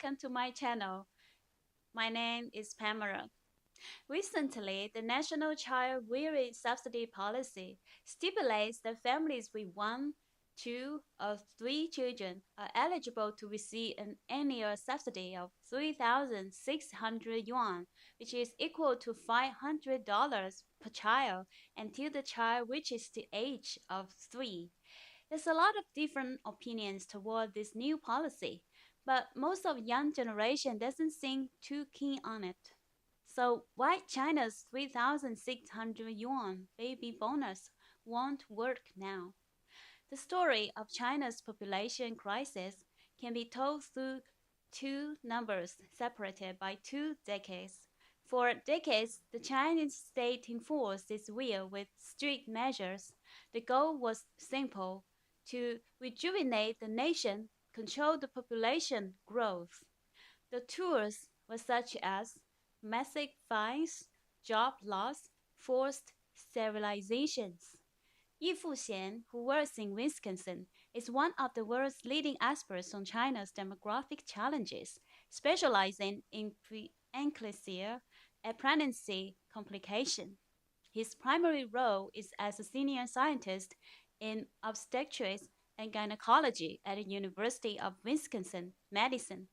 welcome to my channel. My name is Pamela. Recently, the National Child Rearing Subsidy Policy stipulates that families with one, two, or three children are eligible to receive an annual subsidy of 3,600 yuan, which is equal to $500 per child until the child reaches the age of 3. There's a lot of different opinions toward this new policy, but most of young generation doesn't seem too keen on it. So why China's 3,600 yuan baby bonus won't work now? The story of China's population crisis can be told through two numbers separated by 2 decades. For decades, the Chinese state enforced its will with strict measures. The goal was simple: to rejuvenate the nation, control the population growth. The tools were such as massive fines, job loss, forced sterilizations. Yi Fuxian, who works in Wisconsin, is one of the world's leading experts on China's demographic challenges, specializing in preeclampsia and pregnancy complication. His primary role is as a senior scientist in obstetrics and gynecology at the University of Wisconsin-Madison.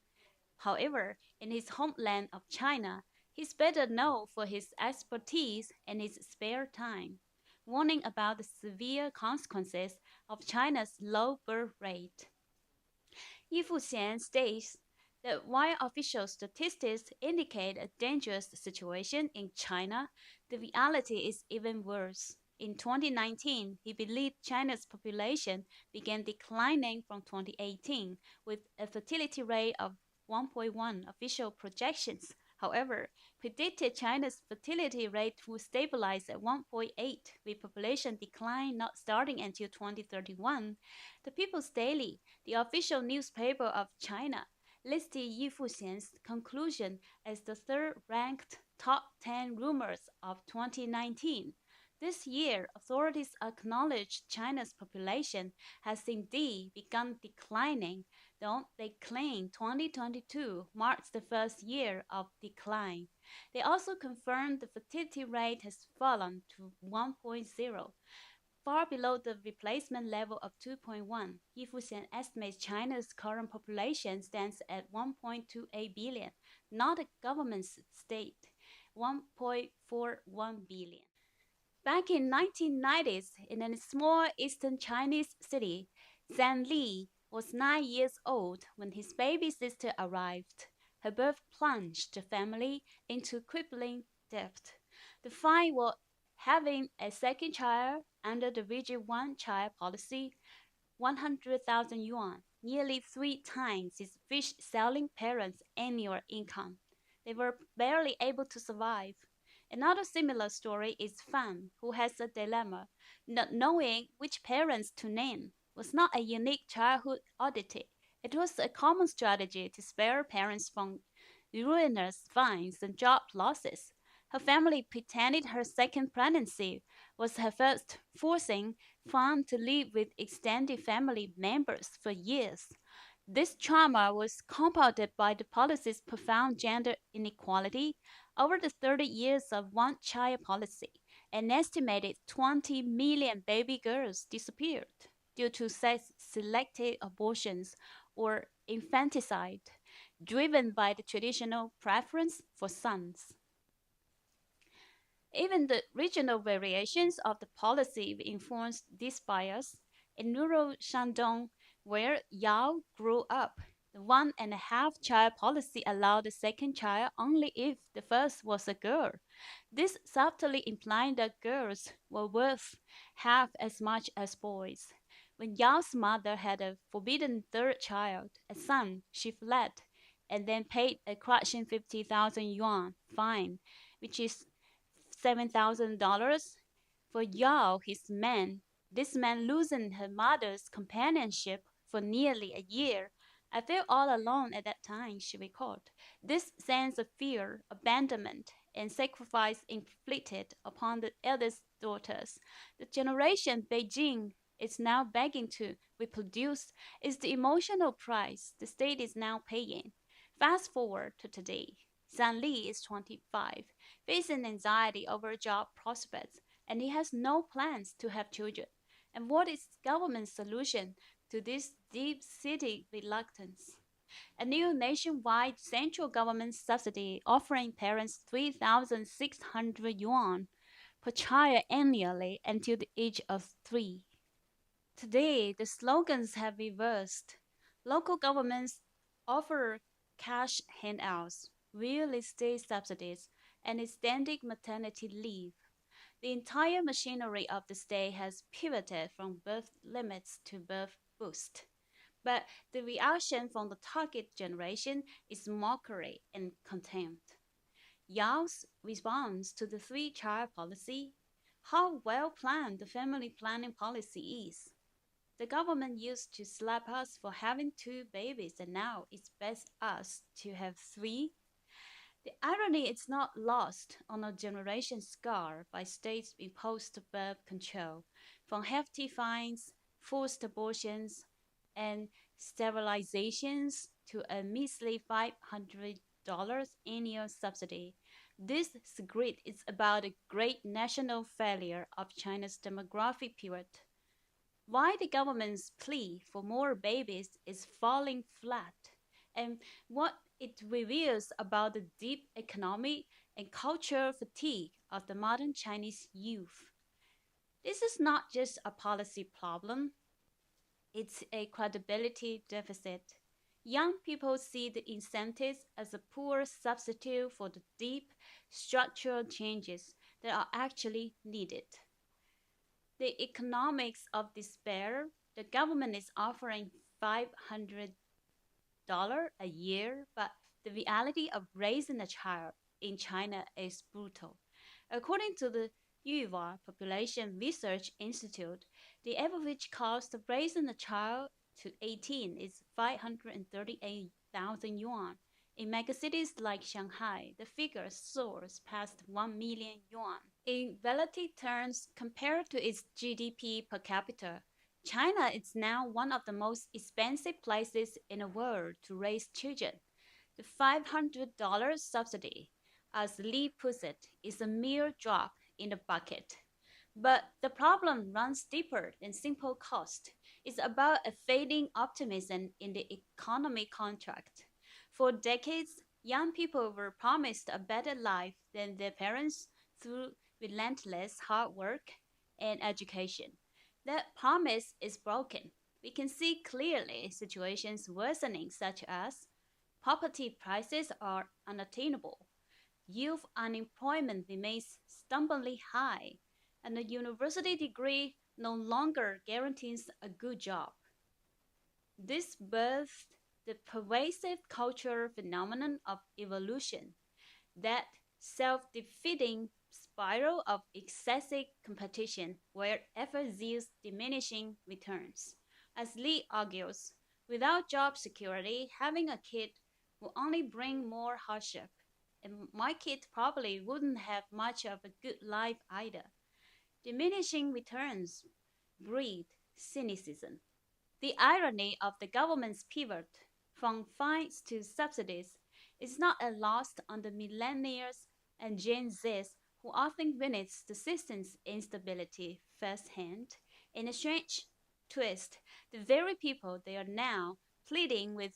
However, in his homeland of China, he's better known for his expertise and his spare time, warning about the severe consequences of China's low birth rate. Yi Fuxian states that while official statistics indicate a dangerous situation in China, the reality is even worse. In 2019, he believed China's population began declining from 2018, with a fertility rate of 1.1 official projections. However, predicted China's fertility rate would stabilize at 1.8, with population decline not starting until 2031. The People's Daily, the official newspaper of China, listed Yi Fuxian's conclusion as the third-ranked top 10 rumors of 2019. This year, authorities acknowledged China's population has indeed begun declining, though they claim 2022 marks the first year of decline. They also confirmed the fertility rate has fallen to 1.0, far below the replacement level of 2.1. Yi Fuxian estimates China's current population stands at 1.28 billion, not a government's state, 1.41 billion. Back in 1990s, in a small eastern Chinese city, Zhang Li was 9 years old when his baby sister arrived. Her birth plunged the family into crippling debt. The fine for having a second child under the rigid one-child policy, 100,000 yuan, nearly 3 times his fish-selling parents' annual income. They were barely able to survive. Another similar story is Fan, who has a dilemma. Not knowing which parents to name was not a unique childhood oddity. It was a common strategy to spare parents from ruinous fines and job losses. Her family pretended her second pregnancy was her first, forcing Fan to live with extended family members for years. This trauma was compounded by the policy's profound gender inequality. Over the 30 years of one-child policy, an estimated 20 million baby girls disappeared due to sex-selected abortions or infanticide, driven by the traditional preference for sons. Even the regional variations of the policy influenced this bias. In rural Shandong, where Yao grew up, the 1.5-child policy allowed the second child only if the first was a girl. This subtly implied that girls were worth half as much as boys. When Yao's mother had a forbidden third child, a son, she fled and then paid a crushing 50,000 yuan fine, which is $7,000 for Yao, this man losing her mother's companionship for nearly a year. I felt all alone at that time, she recalled. This sense of fear, abandonment, and sacrifice inflicted upon the eldest daughters, the generation Beijing is now begging to reproduce, is the emotional price the state is now paying. Fast forward to today. Zhang Li is 25, facing anxiety over job prospects, and he has no plans to have children. And what is government's solution to this deep-seated reluctance? A new nationwide central government subsidy offering parents 3,600 yuan per child annually until the age of 3. Today, the slogans have reversed. Local governments offer cash handouts, real estate subsidies, and extended maternity leave. The entire machinery of the state has pivoted from birth limits to birth boost. But the reaction from the target generation is mockery and contempt. Yao's response to the three-child policy, how well planned the family planning policy is. The government used to slap us for having two babies, and now expects us to have three. The irony is not lost on a generation scarred by states imposed birth control, from hefty fines, forced abortions, and sterilizations to a measly $500 annual subsidy. This script is about the great national failure of China's demographic pivot. Why the government's plea for more babies is falling flat, and what it reveals about the deep economic and cultural fatigue of the modern Chinese youth. This is not just a policy problem, it's a credibility deficit. Young people see the incentives as a poor substitute for the deep structural changes that are actually needed. The economics of despair, the government is offering $500 a year, but the reality of raising a child in China is brutal. According to the Yuhua Population Research Institute, the average cost of raising a child to 18 is 538,000 yuan. In megacities like Shanghai, the figure soars past 1 million yuan. In relative terms, compared to its GDP per capita, China is now one of the most expensive places in the world to raise children. The $500 subsidy, as Li puts it, is a mere drop in the bucket. But the problem runs deeper than simple cost. It's about a fading optimism in the economic contract. For decades, young people were promised a better life than their parents through relentless hard work and education. That promise is broken. We can see clearly situations worsening, such as property prices are unattainable, youth unemployment remains stubbornly high, and a university degree no longer guarantees a good job. This birthed the pervasive cultural phenomenon of evolution, that self-defeating spiral of excessive competition where effort yields diminishing returns. As Lee argues, without job security, having a kid will only bring more hardship, and my kid probably wouldn't have much of a good life either. Diminishing returns breed cynicism. The irony of the government's pivot from fines to subsidies is not lost on the millennials and Gen Zs who often witness the system's instability firsthand. In a strange twist, the very people they are now pleading with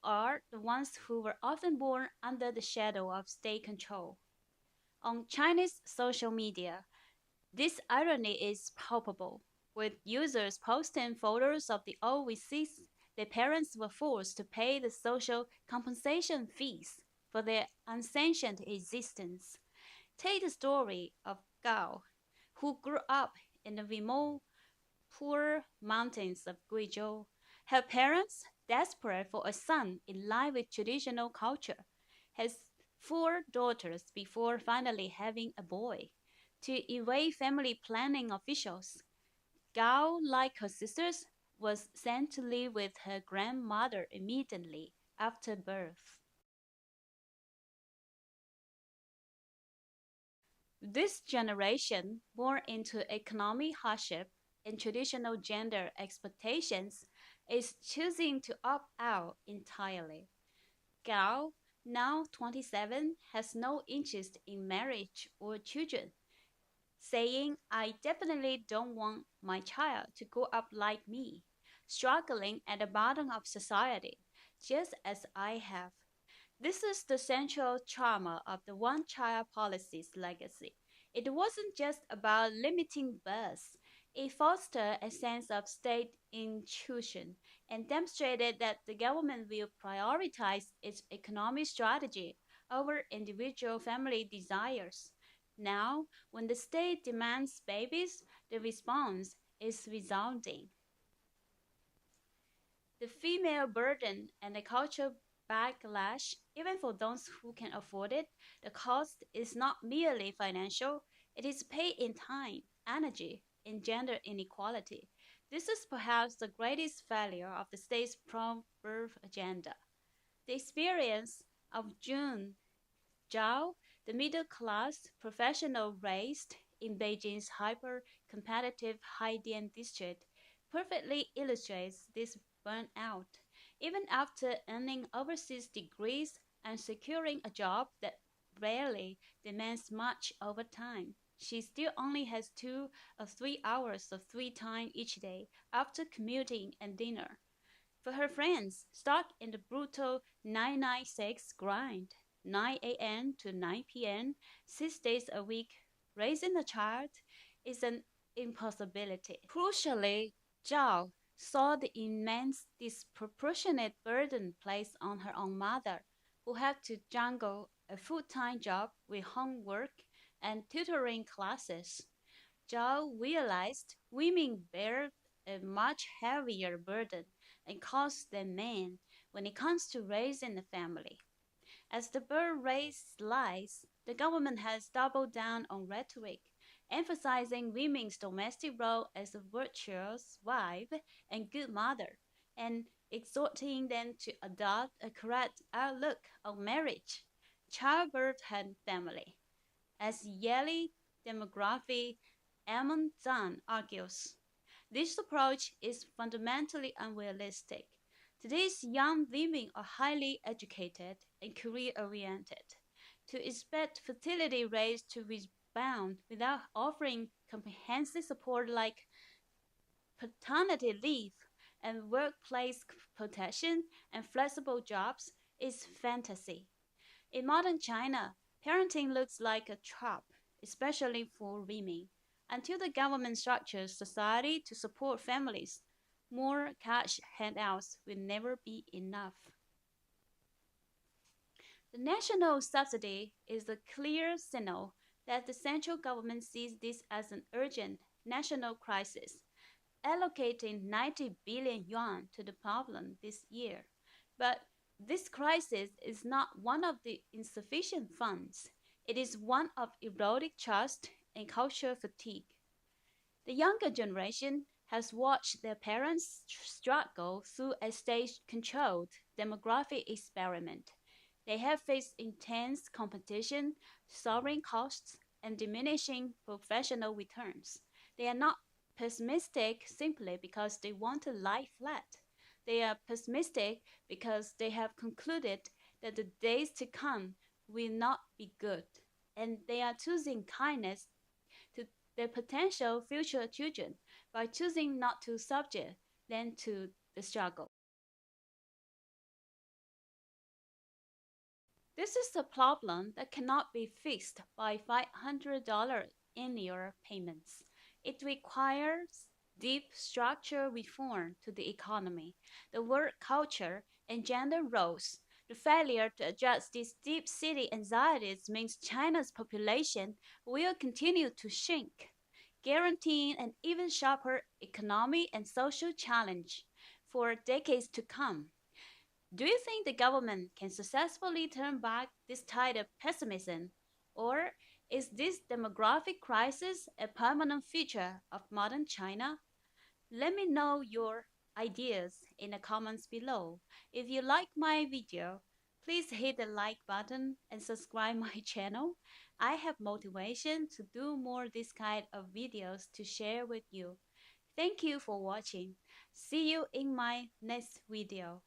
are the ones who were often born under the shadow of state control. On Chinese social media, this irony is palpable, with users posting photos of the old receipts their parents were forced to pay the social compensation fees for their unsanctioned existence. Take the story of Gao, who grew up in the remote, poor mountains of Guizhou. Her parents, desperate for a son in line with traditional culture, has four daughters before finally having a boy. To evade family planning officials, Gao, like her sisters, was sent to live with her grandmother immediately after birth. This generation, born into economic hardship and traditional gender expectations, is choosing to opt out entirely. Gao, now 27, has no interest in marriage or children, saying, I definitely don't want my child to grow up like me, struggling at the bottom of society, just as I have. This is the central trauma of the one child policy's legacy. It wasn't just about limiting births, it fostered a sense of state intrusion and demonstrated that the government will prioritize its economic strategy over individual family desires. Now, when the state demands babies, the response is resounding. The female burden and the cultural backlash, even for those who can afford it, the cost is not merely financial, it is paid in time, energy, and gender inequality. This is perhaps the greatest failure of the state's pro birth agenda. The experience of June Zhao, the middle class professional raised in Beijing's hyper competitive Haidian district, perfectly illustrates this burnout. Even after earning overseas degrees and securing a job that rarely demands much overtime, she still only has 2 or 3 hours of free time each day after commuting and dinner. For her friends, stuck in the brutal 996 grind, 9 a.m. to 9 p.m., 6 days a week, raising a child is an impossibility. Crucially, Zhao saw the immense disproportionate burden placed on her own mother, who had to juggle a full-time job with homework and tutoring classes. Zhao realized women bear a much heavier burden and cost than men when it comes to raising a family. As the birth rate slides, the government has doubled down on rhetoric, emphasizing women's domestic role as a virtuous wife and good mother, and exhorting them to adopt a correct outlook on marriage, childbirth, and family. As Yale demography Amon Zhang argues, this approach is fundamentally unrealistic. Today's young women are highly educated and career-oriented. To expect fertility rates to rebound without offering comprehensive support like paternity leave and workplace protection and flexible jobs is fantasy. In modern China, parenting looks like a trap, especially for women. Until the government structures society to support families, more cash handouts will never be enough. The national subsidy is a clear signal that the central government sees this as an urgent national crisis, allocating 90 billion yuan to the problem this year. But this crisis is not one of the insufficient funds. It is one of eroding trust and cultural fatigue. The younger generation has watched their parents struggle through a state-controlled demographic experiment. They have faced intense competition, soaring costs, and diminishing professional returns. They are not pessimistic simply because they want to lie flat. They are pessimistic because they have concluded that the days to come will not be good, and they are choosing kindness to their potential future children by choosing not to subject them to the struggle. This is a problem that cannot be fixed by $500 annual payments. It requires deep structural reform to the economy, the work culture, and gender roles. The failure to address these deep-seated anxieties means China's population will continue to shrink, guaranteeing an even sharper economic and social challenge for decades to come. Do you think the government can successfully turn back this tide of pessimism? Or is this demographic crisis a permanent feature of modern China? Let me know your ideas in the comments below. If you like my video, please hit the like button and subscribe my channel. I have motivation to do more this kind of videos to share with you. Thank you for watching. See you in my next video.